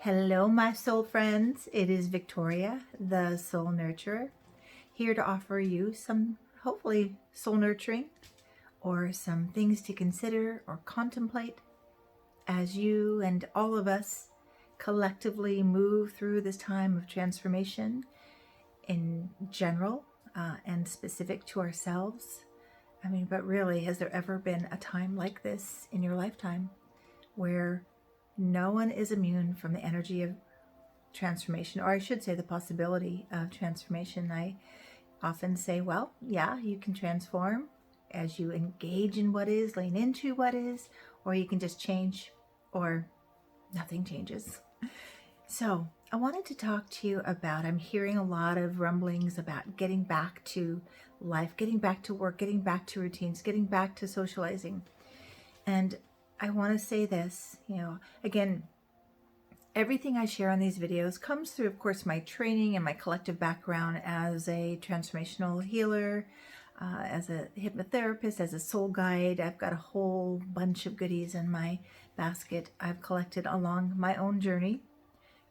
Hello, my soul friends. It is Victoria, the soul nurturer, here to offer you some, hopefully, soul nurturing or some things to consider or contemplate as you and all of us collectively move through this time of transformation in general and specific to ourselves. But really, has there ever been a time like this in your lifetime where no one is immune from the energy of transformation, or I should say the possibility of transformation? I often say, well, yeah, you can transform as you engage in what is, lean into what is, or you can just change, or nothing changes. So I wanted to talk to you about, I'm hearing a lot of rumblings about getting back to life, getting back to work, getting back to routines, getting back to socializing. And I want to say this, again, everything I share on these videos comes through, of course, my training and my collective background as a transformational healer, as a hypnotherapist, as a soul guide. I've got a whole bunch of goodies in my basket I've collected along my own journey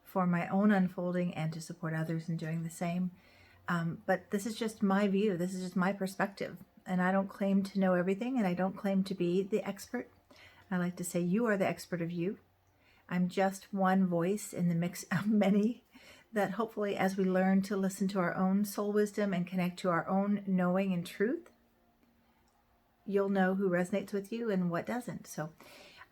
for my own unfolding and to support others in doing the same. But this is just my view. This is just my perspective. And I don't claim to know everything, and I don't claim to be the expert. I like to say you are the expert of you. I'm just one voice in the mix of many that hopefully, as we learn to listen to our own soul wisdom and connect to our own knowing and truth, you'll know who resonates with you and what doesn't. So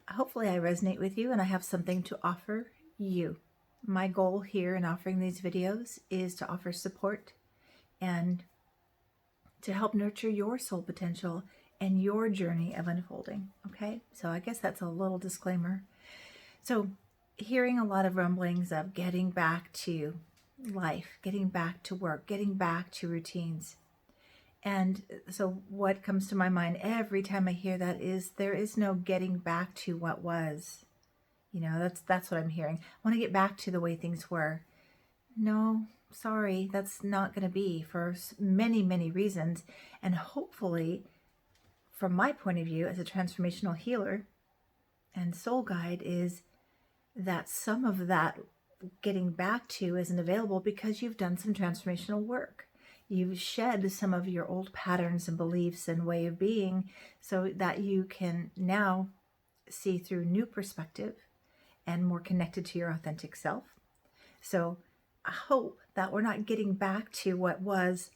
hopefully I resonate with you and I have something to offer you. My goal here in offering these videos is to offer support and to help nurture your soul potential and your journey of unfolding. Okay, so I guess that's a little disclaimer. So hearing a lot of rumblings of getting back to life, getting back to work, getting back to routines. And so what comes to my mind every time I hear that is there is no getting back to what was. That's what I'm hearing. I want to get back to the way things were. No, sorry, that's not going to be, for many, many reasons. And hopefully, from my point of view as a transformational healer and soul guide, is that some of that getting back to isn't available because you've done some transformational work. You've shed some of your old patterns and beliefs and way of being so that you can now see through new perspective and more connected to your authentic self. So I hope that we're not getting back to what was,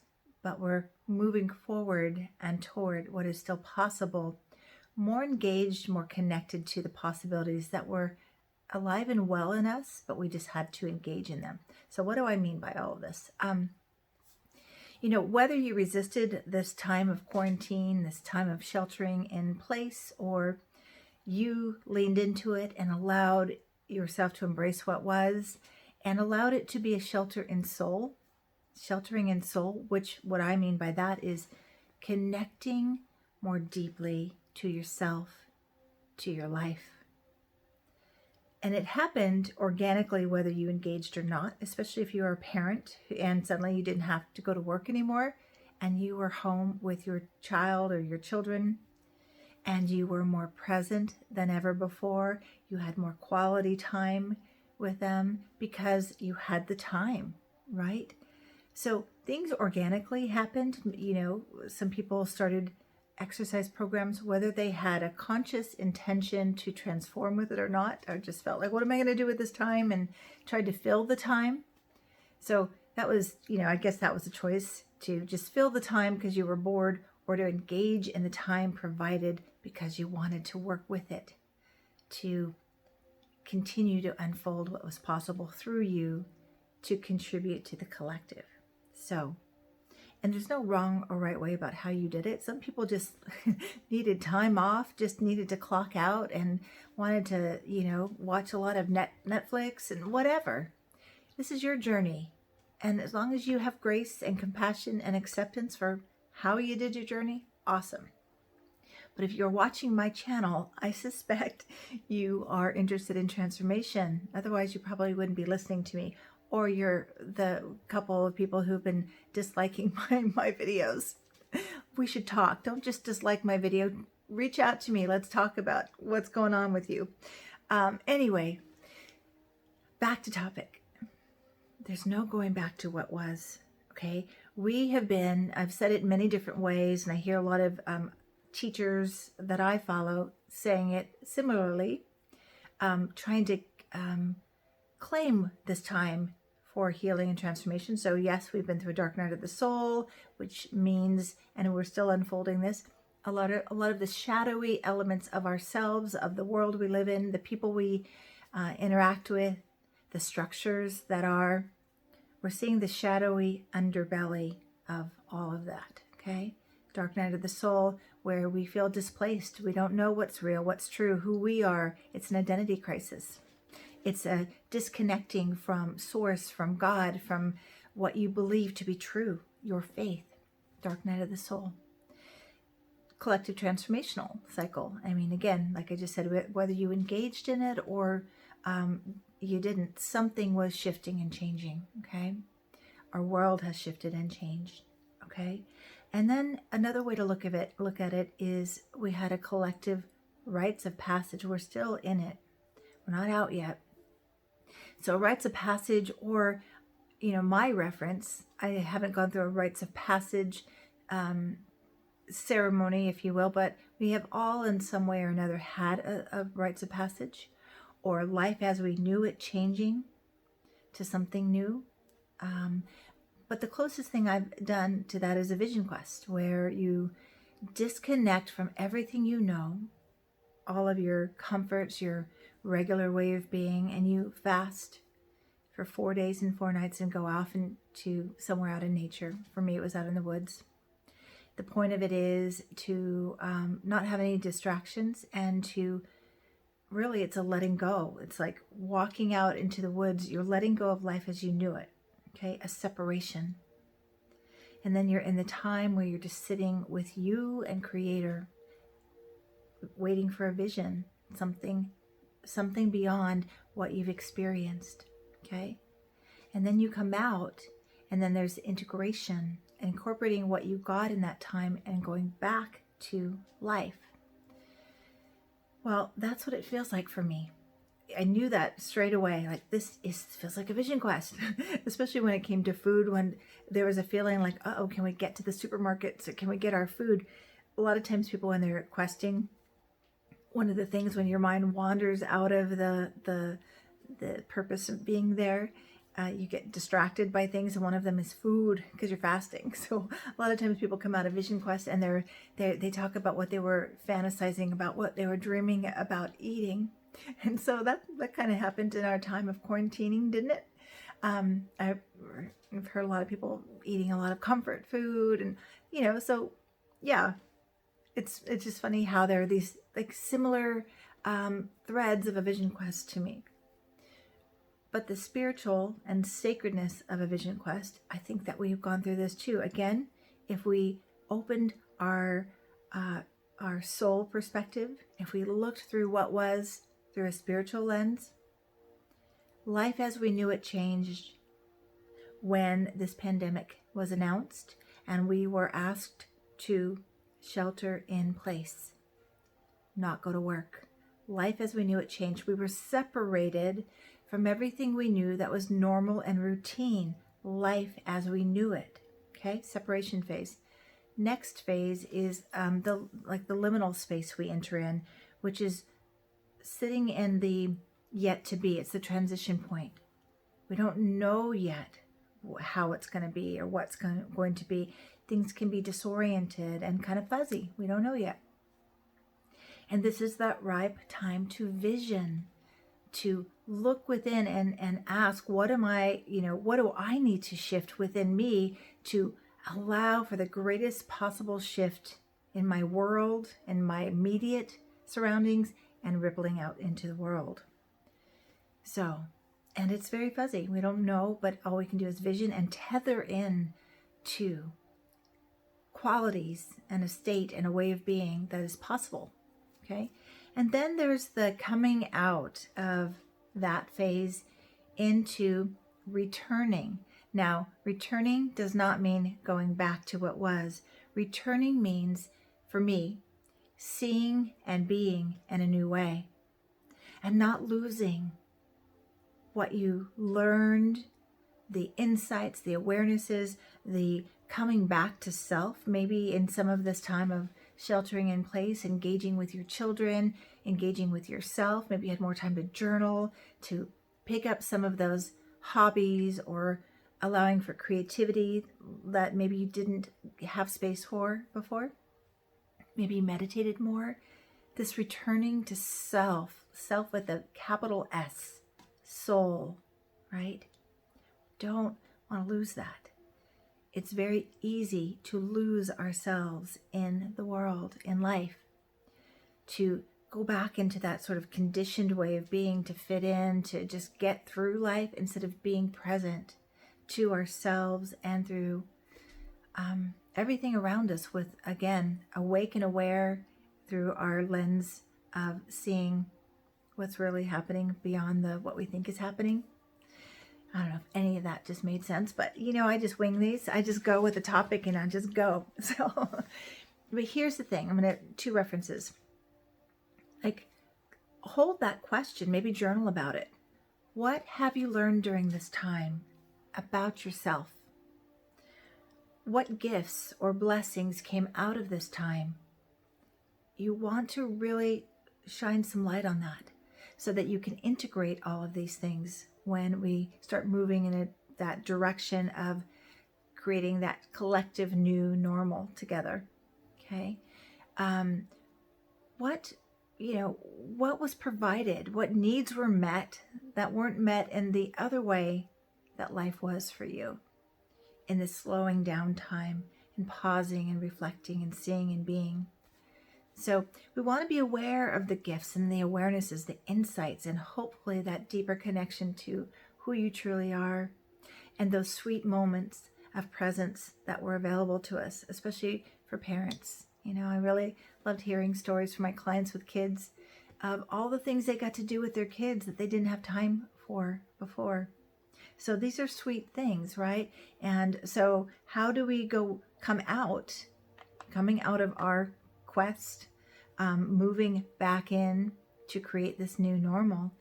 but we're moving forward and toward what is still possible, more engaged, more connected to the possibilities that were alive and well in us, but we just had to engage in them. So what do I mean by all of this? Whether you resisted this time of quarantine, this time of sheltering in place, or you leaned into it and allowed yourself to embrace what was and allowed it to be a sheltering in soul, which what I mean by that is connecting more deeply to yourself, to your life. And it happened organically, whether you engaged or not, especially if you were a parent and suddenly you didn't have to go to work anymore and you were home with your child or your children and you were more present than ever before. You had more quality time with them because you had the time, right? So things organically happened. Some people started exercise programs, whether they had a conscious intention to transform with it or not, or just felt like, what am I going to do with this time? And tried to fill the time. So that was, I guess that was a choice, to just fill the time because you were bored, or to engage in the time provided because you wanted to work with it, to continue to unfold what was possible through you to contribute to the collective. And there's no wrong or right way about how you did it. Some people just needed time off, just needed to clock out and wanted to, watch a lot of Netflix and whatever. This is your journey. And as long as you have grace and compassion and acceptance for how you did your journey, awesome. But if you're watching my channel, I suspect you are interested in transformation. Otherwise, you probably wouldn't be listening to me. Or you're the couple of people who've been disliking my videos. We should talk. Don't just dislike my video. Reach out to me. Let's talk about what's going on with you. Anyway, back to topic. There's no going back to what was, okay? We have been, I've said it in many different ways, and I hear a lot of teachers that I follow saying it similarly, trying to claim this time for healing and transformation. So yes, we've been through a dark night of the soul, which means, and we're still unfolding this, a lot of the shadowy elements of ourselves, of the world we live in, the people we interact with, the structures that are, we're seeing the shadowy underbelly of all of that, okay? Dark night of the soul, where we feel displaced. We don't know what's real, what's true, who we are. It's an identity crisis. It's a disconnecting from source, from God, from what you believe to be true, your faith. Dark night of the soul. Collective transformational cycle. I mean, again, like I just said, whether you engaged in it or you didn't, something was shifting and changing, okay? Our world has shifted and changed, okay? And then another way to look at it is we had a collective rites of passage. We're still in it. We're not out yet. So rites of passage, or, you know, my reference, I haven't gone through a rites of passage ceremony, if you will, but we have all in some way or another had a rites of passage, or life as we knew it changing to something new. But the closest thing I've done to that is a vision quest, where you disconnect from everything you know, all of your comforts, your regular way of being, and you fast for 4 days and 4 nights and go off into somewhere out in nature. For me, it was out in the woods. The point of it is to not have any distractions, and to really, it's a letting go. It's like walking out into the woods. You're letting go of life as you knew it, okay? A separation. And then you're in the time where you're just sitting with you and Creator, waiting for a vision, something beyond what you've experienced, okay? And then you come out, and then there's integration, incorporating what you got in that time and going back to life. Well, that's what it feels like for me. I knew that straight away, like feels like a vision quest, especially when it came to food, when there was a feeling like, uh-oh, can we get to the supermarket? So can we get our food? A lot of times people, when they're questing, one of the things when your mind wanders out of the purpose of being there, you get distracted by things, and one of them is food, because you're fasting. So a lot of times people come out of vision quest and they talk about what they were fantasizing about, what they were dreaming about eating. And so that kind of happened in our time of quarantining, didn't it? I've heard a lot of people eating a lot of comfort food, and so yeah, it's just funny how there are these like similar threads of a vision quest to me. But the spiritual and sacredness of a vision quest, I think that we've gone through this too. Again, if we opened our soul perspective, if we looked through what was through a spiritual lens, life as we knew it changed when this pandemic was announced and we were asked to shelter in place, not go to work. Life as we knew it changed. We were separated from everything we knew that was normal and routine. Life as we knew it. Okay, separation phase. Next phase is the liminal space we enter in, which is sitting in the yet to be. It's the transition point. We don't know yet how it's going to be or what's going to be. Things can be disoriented and kind of fuzzy. We don't know yet. And this is that ripe time to vision, to look within and ask, what do I need to shift within me to allow for the greatest possible shift in my world, in my immediate surroundings, and rippling out into the world. So, and it's very fuzzy. We don't know, but all we can do is vision and tether in to qualities and a state and a way of being that is possible. Okay. And then there's the coming out of that phase into returning. Now, returning does not mean going back to what was. Returning means, for me, seeing and being in a new way and not losing what you learned, the insights, the awarenesses, the coming back to self, maybe in some of this time of sheltering in place, engaging with your children, engaging with yourself. Maybe you had more time to journal, to pick up some of those hobbies, or allowing for creativity that maybe you didn't have space for before. Maybe you meditated more. This returning to self with a capital S, soul, right? Don't want to lose that. It's very easy to lose ourselves in the world, in life, to go back into that sort of conditioned way of being, to fit in, to just get through life instead of being present to ourselves and through everything around us with, again, awake and aware through our lens of seeing what's really happening beyond what we think is happening. I don't know if any of that just made sense, but I just wing these. I just go with the topic and I just go. So, but here's the thing. I'm going to 2 references. Like, hold that question, maybe journal about it. What have you learned during this time about yourself? What gifts or blessings came out of this time? You want to really shine some light on that so that you can integrate all of these things when we start moving in that direction of creating that collective new normal together. Okay. What was provided? What needs were met that weren't met in the other way that life was for you, in the slowing down time and pausing and reflecting and seeing and being? So we want to be aware of the gifts and the awarenesses, the insights, and hopefully that deeper connection to who you truly are, and those sweet moments of presence that were available to us, especially for parents. I really loved hearing stories from my clients with kids of all the things they got to do with their kids that they didn't have time for before. So these are sweet things, right? And so how do we coming out of our quest, moving back in to create this new normal?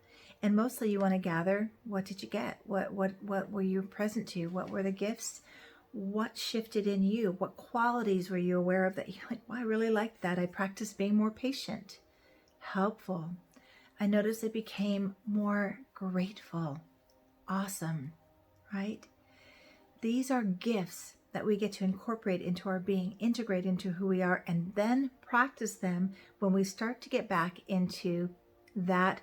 And mostly you want to gather, what did you get? What were you present to? What were the gifts? What shifted in you? What qualities were you aware of that you're like, well, I really liked that. I practiced being more patient, helpful. I noticed I became more grateful. Awesome, right? These are gifts that we get to incorporate into our being, integrate into who we are, and then practice them when we start to get back into that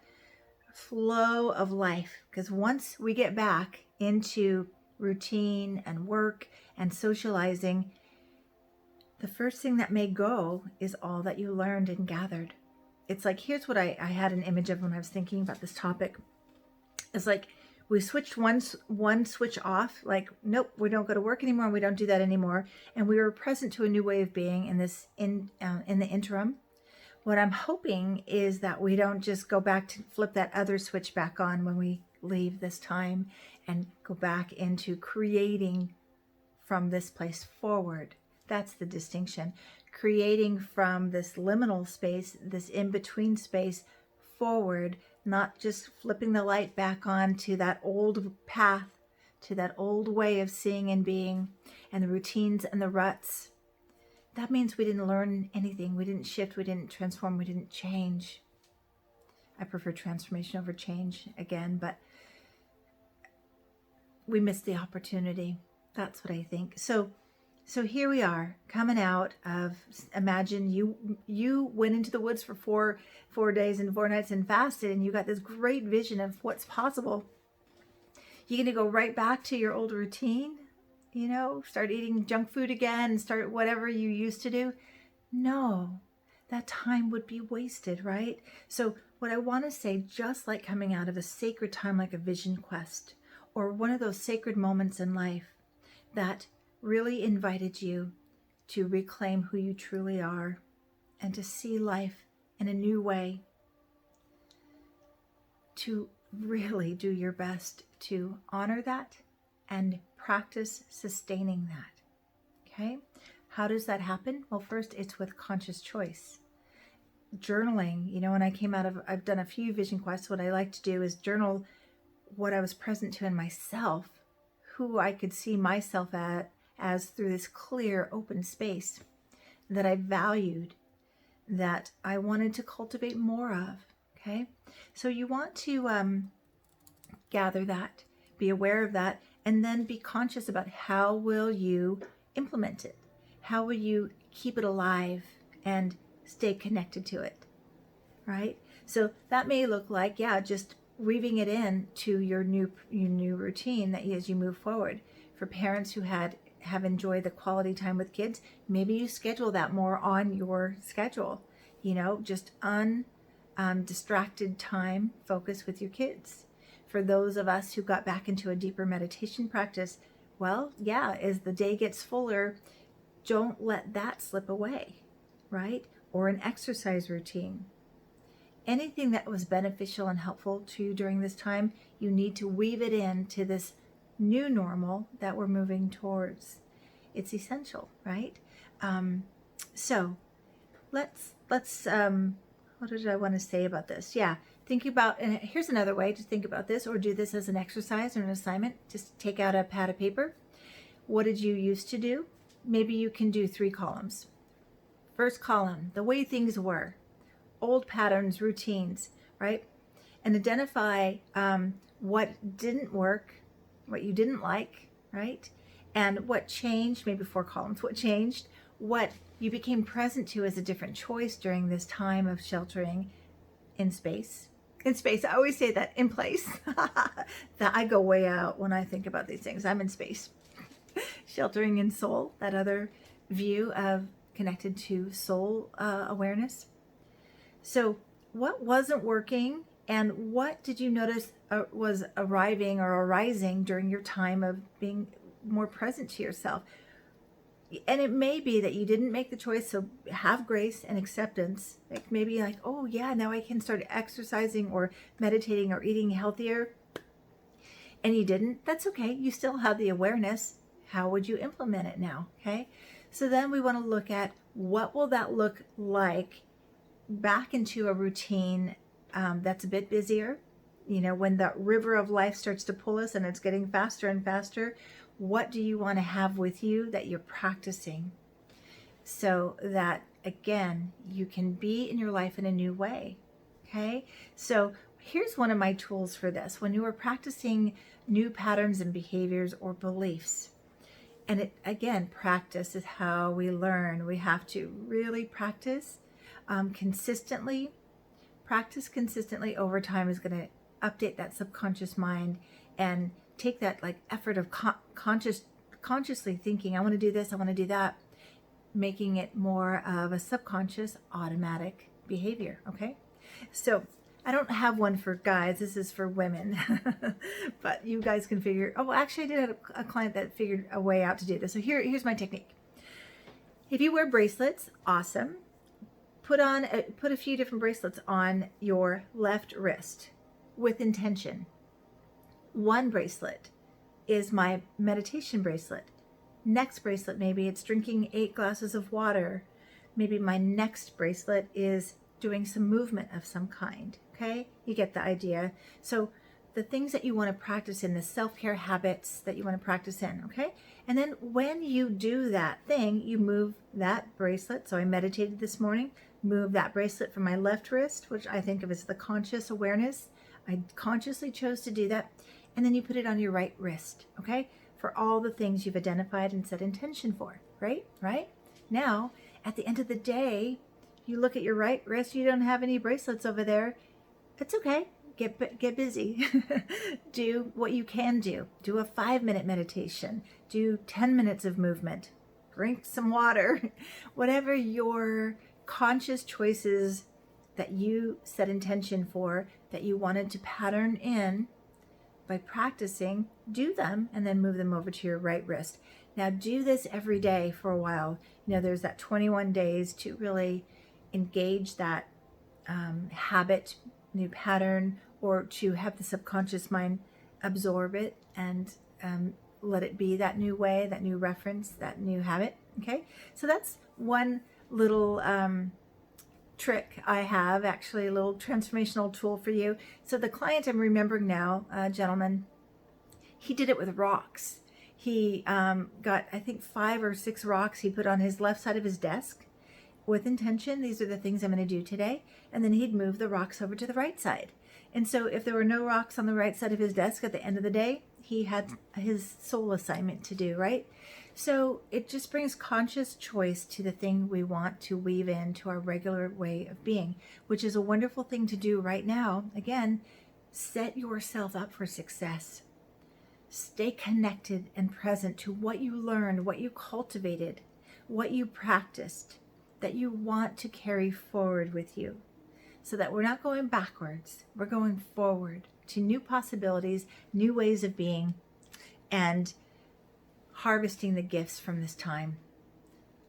flow of life. Because once we get back into routine and work and socializing, the first thing that may go is all that you learned and gathered. It's like, here's what I had an image of when I was thinking about this topic. It's like we switched one switch off, like, nope, we don't go to work anymore, and we don't do that anymore. And we were present to a new way of being in the interim. What I'm hoping is that we don't just go back to flip that other switch back on when we leave this time and go back into creating from this place forward. That's the distinction. Creating from this liminal space, this in-between space forward, not just flipping the light back on to that old path, to that old way of seeing and being, and the routines and the ruts. That means we didn't learn anything. We didn't shift. We didn't transform. We didn't change. I prefer transformation over change again, but we missed the opportunity. That's what I think. So here we are coming out of, imagine you went into the woods for four days and 4 nights and fasted, and you got this great vision of what's possible. You're going to go right back to your old routine, start eating junk food again, start whatever you used to do. No, that time would be wasted, right? So what I want to say, just like coming out of a sacred time, like a vision quest, or one of those sacred moments in life that really invited you to reclaim who you truly are and to see life in a new way, to really do your best to honor that and practice sustaining that. Okay? How does that happen? Well, first, it's with conscious choice. Journaling, when I came out of, I've done a few vision quests. What I like to do is journal what I was present to in myself, who I could see myself as through this clear, open space that I valued, that I wanted to cultivate more of. Okay, so you want to gather that, be aware of that, and then be conscious about how will you implement it? How will you keep it alive and stay connected to it, right? So that may look like, yeah, just weaving it in to your new routine that as you move forward. For parents who have enjoyed the quality time with kids, maybe you schedule that more on your schedule. Just distracted time, focus with your kids. For those of us who got back into a deeper meditation practice, well, yeah, as the day gets fuller, don't let that slip away, right? Or an exercise routine. Anything that was beneficial and helpful to you during this time, you need to weave it into this new normal that we're moving towards. It's essential, right? So let's what did I want to say about this? Yeah, think about, and here's another way to think about this, or do this as an exercise or an assignment. Just take out a pad of paper. What did you used to do? Maybe you can do 3 columns. First column, the way things were, old patterns, routines, right? And identify what didn't work, what you didn't like, right? And what changed, maybe 4 columns, what changed, what you became present to as a different choice during this time of sheltering in space. In space, I always say that, in place. That I go way out when I think about these things. I'm in space. Sheltering in soul, that other view of connected to soul awareness. So what wasn't working, and what did you notice was arriving or arising during your time of being more present to yourself? And it may be that you didn't make the choice, so have grace and acceptance. Like maybe like, oh yeah, now I can start exercising or meditating or eating healthier. And you didn't, that's okay. You still have the awareness. How would you implement it now? Okay. So then we want to look at what will that look like back into a routine that's a bit busier. When the river of life starts to pull us and it's getting faster and faster, what do you want to have with you that you're practicing, so that again you can be in your life in a new way? Okay, so here's one of my tools for this. When you are practicing new patterns and behaviors or beliefs, and it again, practice is how we learn. We have to really practice consistently. Practice consistently over time is going to update that subconscious mind and take that like effort of consciously thinking, I want to do this, I want to do that, making it more of a subconscious automatic behavior. Okay, so I don't have one for guys, this is for women. But you guys can figure, oh, actually I did have a client that figured a way out to do this. So here's my technique. If you wear bracelets, awesome. Put a few different bracelets on your left wrist with intention. One bracelet is my meditation bracelet. Next bracelet, maybe it's drinking 8 glasses of water. Maybe my next bracelet is doing some movement of some kind. Okay, you get the idea. So the things that you want to practice in, the self-care habits that you want to practice in. Okay, and then when you do that thing, you move that bracelet. So I meditated this morning, move that bracelet from my left wrist, which I think of as the conscious awareness. I consciously chose to do that. And then you put it on your right wrist, okay? For all the things you've identified and set intention for, right? Right? Now, at the end of the day, you look at your right wrist, you don't have any bracelets over there. It's okay. Get busy. Do what you can do. Do a 5-minute meditation. Do 10 minutes of movement. Drink some water. Whatever your conscious choices that you set intention for, that you wanted to pattern in, by practicing, do them and then move them over to your right wrist. Now do this every day for a while. There's that 21 days to really engage that habit, new pattern, or to have the subconscious mind absorb it and let it be that new way, that new reference, that new habit. Okay, so that's one little trick I have, actually a little transformational tool for you. So the client I'm remembering now, gentleman, he did it with rocks. He got, I think, 5 or 6 rocks he put on his left side of his desk with intention. These are the things I'm going to do today. And then he'd move the rocks over to the right side. And so if there were no rocks on the right side of his desk at the end of the day, he had his soul assignment to do, right? So it just brings conscious choice to the thing we want to weave into our regular way of being, which is a wonderful thing to do right now. Again, set yourself up for success. Stay connected and present to what you learned, what you cultivated, what you practiced, that you want to carry forward with you, so that we're not going backwards, we're going forward to new possibilities, new ways of being, and harvesting the gifts from this time,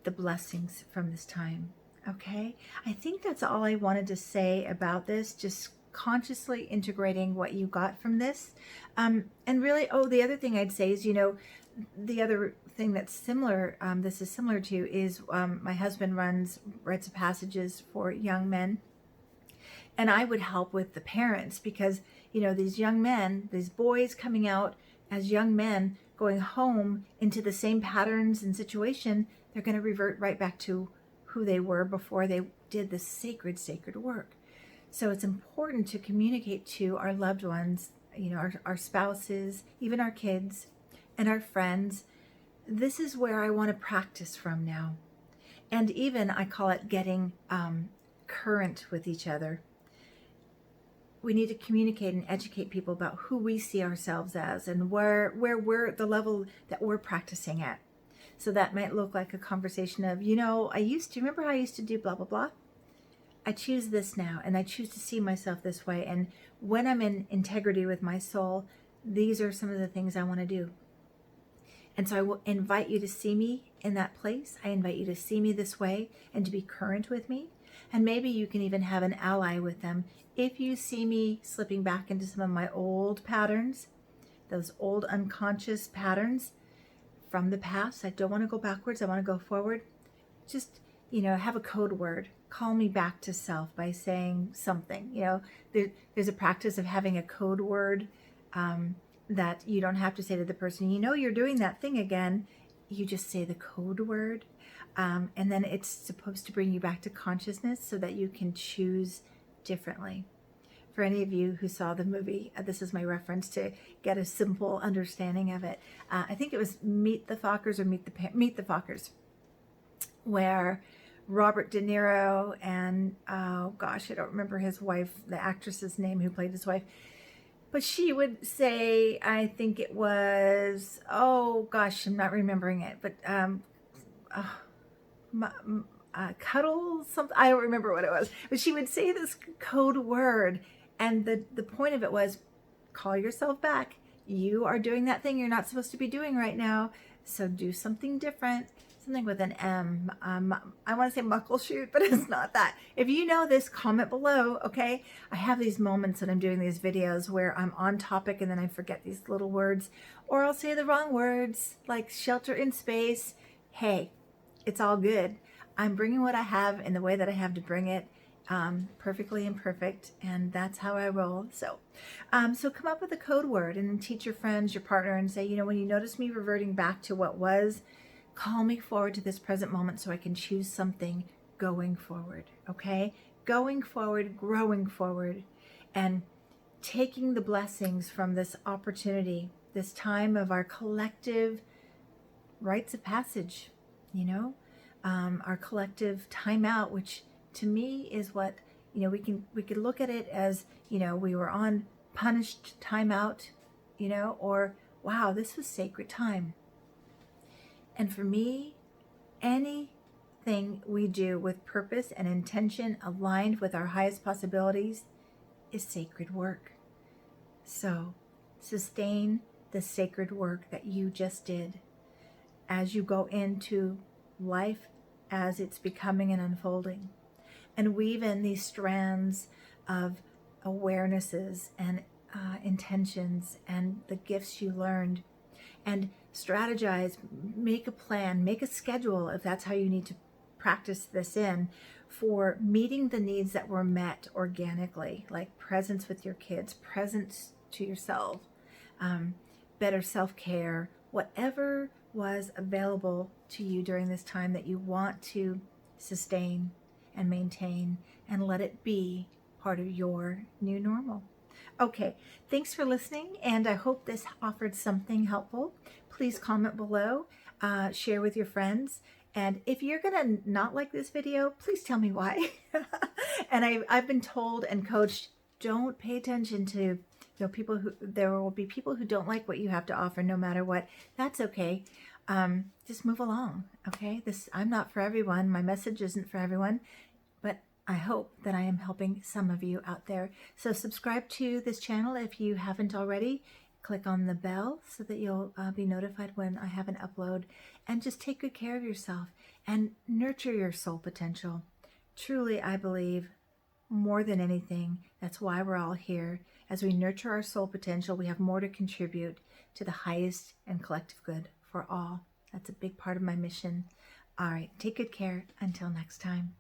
the blessings from this time. Okay? I think that's all I wanted to say about this, just consciously integrating what you got from this. And really, the other thing I'd say is, the other thing that's similar, this is similar to, is my husband runs rites of passages for young men. And I would help with the parents because, these young men, these boys coming out as young men, going home into the same patterns and situation, they're going to revert right back to who they were before they did this sacred work. So it's important to communicate to our loved ones, our spouses, even our kids and our friends. This is where I want to practice from now. And even I call it getting current with each other. We need to communicate and educate people about who we see ourselves as and where we're the level that we're practicing at. So that might look like a conversation of, remember how I used to do blah, blah, blah? I choose this now, and I choose to see myself this way. And when I'm in integrity with my soul, these are some of the things I want to do. And so I will invite you to see me in that place. I invite you to see me this way and to be current with me. And maybe you can even have an ally with them. If you see me slipping back into some of my old patterns, those old unconscious patterns from the past, I don't want to go backwards. I want to go forward. Just, have a code word. Call me back to self by saying something. There's a practice of having a code word that you don't have to say to the person, you're doing that thing again. You just say the code word. And then it's supposed to bring you back to consciousness so that you can choose differently. For any of you who saw the movie, this is my reference to get a simple understanding of it. I think it was Meet the Fockers or Meet the Fockers, where Robert De Niro and, I don't remember his wife, the actress's name who played his wife, but she would say, I think it was, I'm not remembering it, but cuddle something. I don't remember what it was, but she would say this code word, and the point of it was, call yourself back. You are doing that thing you're not supposed to be doing right now, so do something different. Something with an M. I want to say muckleshoot, but it's not that. If you know this, comment below, okay? I have these moments when I'm doing these videos where I'm on topic and then I forget these little words, or I'll say the wrong words, like shelter in space. Hey, it's all good. I'm bringing what I have in the way that I have to bring it, perfectly imperfect, and that's how I roll. So come up with a code word and then teach your friends, your partner, and say, when you notice me reverting back to what was, call me forward to this present moment so I can choose something going forward, okay? Going forward, growing forward, and taking the blessings from this opportunity, this time of our collective rites of passage, our collective time out, which to me is what, we could look at it as, we were on punished time out, or wow, this was sacred time. And for me, anything we do with purpose and intention aligned with our highest possibilities is sacred work. So sustain the sacred work that you just did as you go into life as it's becoming and unfolding. And weave in these strands of awarenesses and intentions and the gifts you learned, and strategize, make a plan, make a schedule if that's how you need to practice this in, for meeting the needs that were met organically, like presence with your kids, presence to yourself, better self-care, whatever was available to you during this time that you want to sustain and maintain and let it be part of your new normal. Okay, thanks for listening, and I hope this offered something helpful. Please comment below, share with your friends, and if you're gonna not like this video, please tell me why. And I've been told and coached, don't pay attention to people who, there will be people who don't like what you have to offer no matter what. That's okay. Just move along, okay? I'm not for everyone. My message isn't for everyone, but I hope that I am helping some of you out there. So subscribe to this channel if you haven't already. Click on the bell so that you'll be notified when I have an upload. And just take good care of yourself and nurture your soul potential. Truly, I believe, more than anything, that's why we're all here. As we nurture our soul potential, we have more to contribute to the highest and collective good for all. That's a big part of my mission. All right, take good care. Until next time.